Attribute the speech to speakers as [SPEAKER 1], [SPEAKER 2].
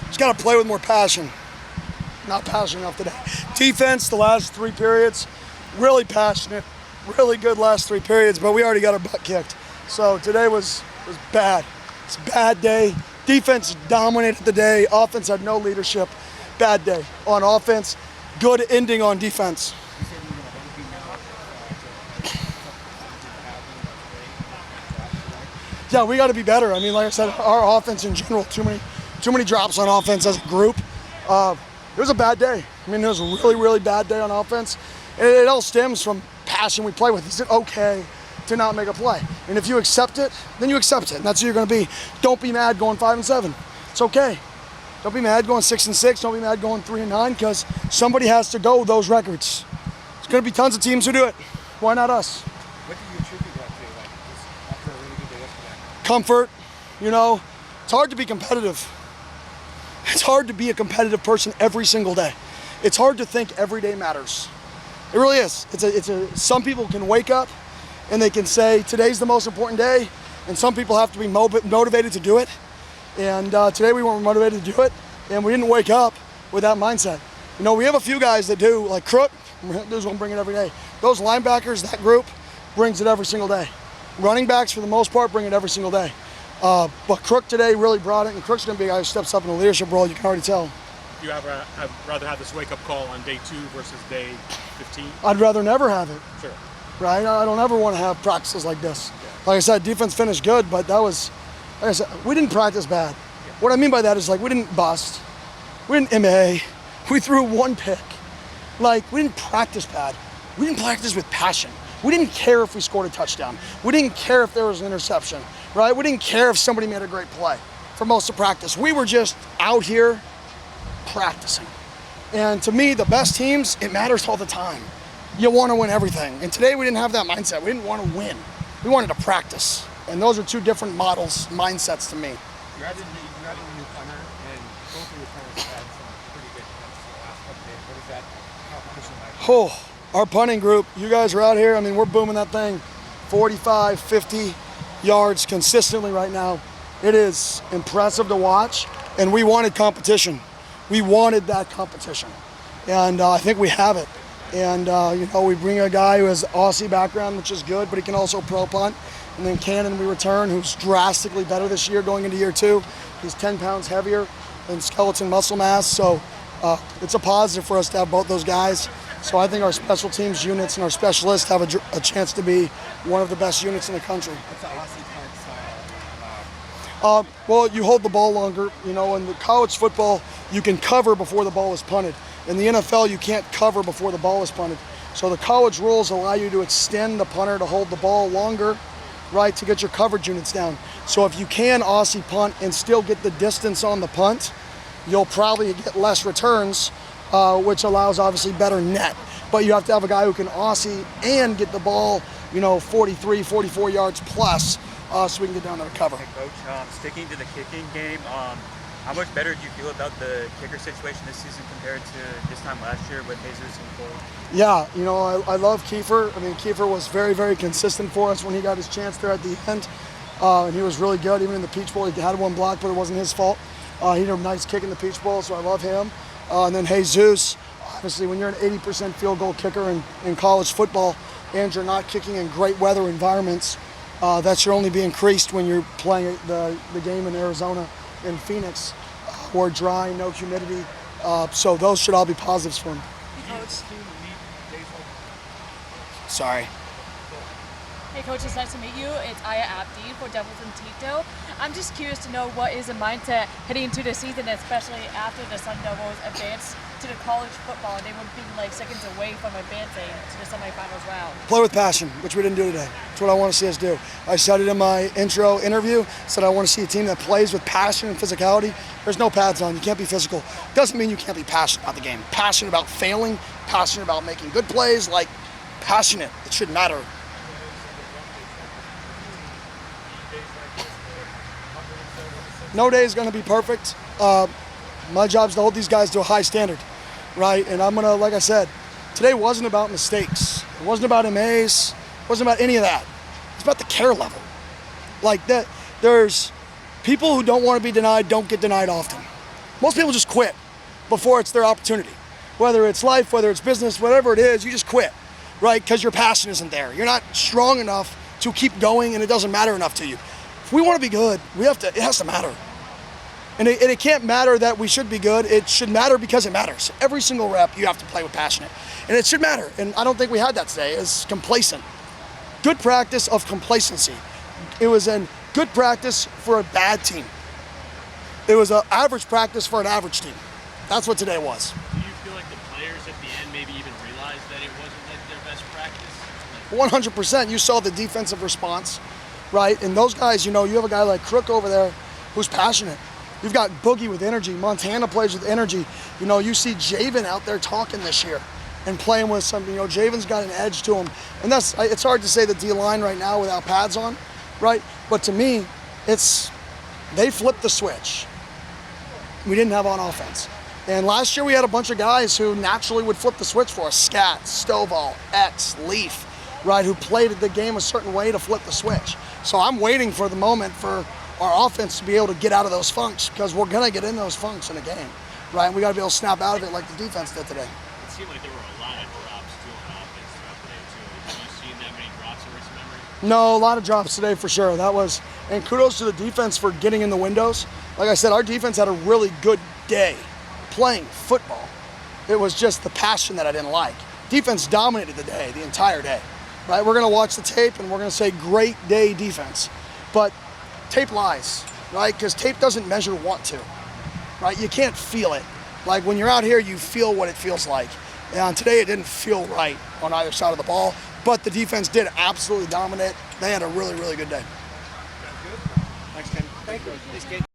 [SPEAKER 1] Just got to play with more passion. Not passionate enough today. Defense, the last 3 periods, really passionate, really good last 3 periods, but we already got our butt kicked. So today was bad. It's a bad day. Defense dominated the day. Offense had no leadership. Bad day on offense. Good ending on defense. Yeah, we got to be better. I mean, like I said, our offense in general, too many drops on offense as a group. It was a bad day. I mean, it was a really, really bad day on offense. And it all stems from passion we play with. Is it okay to not make a play? And if you accept it, then you accept it. And that's who you're going to be. Don't be mad going 5-7. It's okay. Don't be mad going 6-6. Don't be mad going 3-9 because somebody has to go those records. There's going to be tons of teams who do it. Why not us?
[SPEAKER 2] What do you attribute that to, like, just after a really good day yesterday?
[SPEAKER 1] Comfort, you know. It's hard to be competitive. It's hard to be a competitive person every single day. It's hard to think every day matters. It really is. Some people can wake up and they can say today's the most important day, and some people have to be motivated to do it. And today we weren't motivated to do it, and we didn't wake up with that mindset. You know, we have a few guys that do, like Crook, those one bring it every day. Those linebackers, that group, brings it every single day. Running backs, for the most part, bring it every single day. But Crook today really brought it, and Crook's going to be a guy who steps up in a leadership role, you can already tell.
[SPEAKER 3] You rather have this wake-up call on day 2 versus day 15?
[SPEAKER 1] I'd rather never have it.
[SPEAKER 3] Sure.
[SPEAKER 1] Right? I don't ever want to have practices like this. Like I said, defense finished good, but that was, like I said, we didn't practice bad. What I mean by that is, like, we didn't bust. We didn't MA. We threw 1 pick. Like, we didn't practice bad. We didn't practice with passion. We didn't care if we scored a touchdown. We didn't care if there was an interception, right? We didn't care if somebody made a great play for most of practice. We were just out here practicing. And to me, the best teams, it matters all the time. You want to win everything. And today we didn't have that mindset. We didn't want to win. We wanted to practice. And those are 2 different mindsets to me.
[SPEAKER 2] You added a new punter, and both of your punters had some pretty good punts the last couple days. What is that competition like?
[SPEAKER 1] Oh, our punting group, you guys are out here. I mean, we're booming that thing 45, 50 yards consistently right now. It is impressive to watch, and we wanted competition. We wanted that competition, and I think we have it. And, you know, we bring a guy who has Aussie background, which is good, but he can also pro punt. And then Cannon we return, who's drastically better this year going into year 2. He's 10 pounds heavier than skeleton muscle mass, so it's a positive for us to have both those guys. So I think our special teams units and our specialists have a chance to be one of the best units in the country.
[SPEAKER 2] What's the Aussie punt style?
[SPEAKER 1] Well, you hold the ball longer. You know, in the college football, you can cover before the ball is punted. In the NFL, you can't cover before the ball is punted. So the college rules allow you to extend the punter to hold the ball longer, right, to get your coverage units down. So if you can Aussie punt and still get the distance on the punt, you'll probably get less returns, which allows obviously better net. But you have to have a guy who can Aussie and get the ball, you know, 43, 44 yards plus, so we can get down to the cover.
[SPEAKER 4] Hey, Coach, sticking to the kicking game, how much better do you feel about the kicker situation this season compared to this time last year with Jesus and Cole?
[SPEAKER 1] Yeah, you know, I love Kiefer. I mean, Kiefer was very, very consistent for us when he got his chance there at the end. And he was really good. Even in the Peach Bowl, he had 1 block, but it wasn't his fault. He did a nice kick in the Peach Bowl, so I love him. And then Jesus, obviously, when you're an 80% field goal kicker in college football and you're not kicking in great weather environments, that should only be increased when you're playing the game in Arizona and Phoenix, where dry, no humidity. So those should all be positives for him.
[SPEAKER 5] Coach.
[SPEAKER 1] Sorry.
[SPEAKER 5] Hey Coach, it's nice to meet you. It's Aya Abdi for Devils and Tito. I'm just curious to know what is the mindset heading into the season, especially after the Sun Devils advanced to the college football and they would be like seconds away from advancing to the semifinals round.
[SPEAKER 1] Play with passion, which we didn't do today. That's what I want to see us do. I said it in my intro interview, said I want to see a team that plays with passion and physicality. There's no pads on, you can't be physical. Doesn't mean you can't be passionate about the game. Passionate about failing, passionate about making good plays, like passionate, it should matter. No day is going to be perfect. My job is to hold these guys to a high standard, right? And I'm going to, like I said, today wasn't about mistakes. It wasn't about MAs. It wasn't about any of that. It's about the care level. Like that, there's people who don't want to be denied, don't get denied often. Most people just quit before it's their opportunity. Whether it's life, whether it's business, whatever it is, you just quit, right? Because your passion isn't there. You're not strong enough to keep going, and it doesn't matter enough to you. If we want to be good, it has to matter. And it can't matter that we should be good. It should matter because it matters. Every single rep, you have to play with passion. And it should matter. And I don't think we had that today. It's complacent. Good practice of complacency. It was a good practice for a bad team. It was an average practice for an average team. That's what today was.
[SPEAKER 6] Do you feel like the players at the end maybe even realized that it wasn't like their best practice?
[SPEAKER 1] 100%. You saw the defensive response, right? And those guys, you have a guy like Crook over there who's passionate. You've got Boogie with energy. Montana plays with energy. You see Javen out there talking this year and playing with something. Javen's got an edge to him. And it's hard to say the D-line right now without pads on, right? But to me, they flipped the switch. We didn't have on offense. And last year we had a bunch of guys who naturally would flip the switch for us. Scat, Stovall, X, Leaf, right, who played the game a certain way to flip the switch. So I'm waiting for the moment for our offense to be able to get out of those funks, because we're going to get in those funks in a game, right? And we got to be able to snap out of it like the defense did today.
[SPEAKER 6] It seemed like there were a lot of drops too on offense throughout the day too. Have you seen that many drops in recent memory?
[SPEAKER 1] No, a lot of drops today for sure. And kudos to the defense for getting in the windows. Like I said, our defense had a really good day playing football. It was just the passion that I didn't like. Defense dominated the entire day, right? We're going to watch the tape and we're going to say great day defense. But tape lies, right? Because tape doesn't measure want to, right? You can't feel it. Like when you're out here, you feel what it feels like. And today it didn't feel right on either side of the ball, but the defense did absolutely dominate. They had a really, really good day.
[SPEAKER 2] Thanks, Ken. Thank you.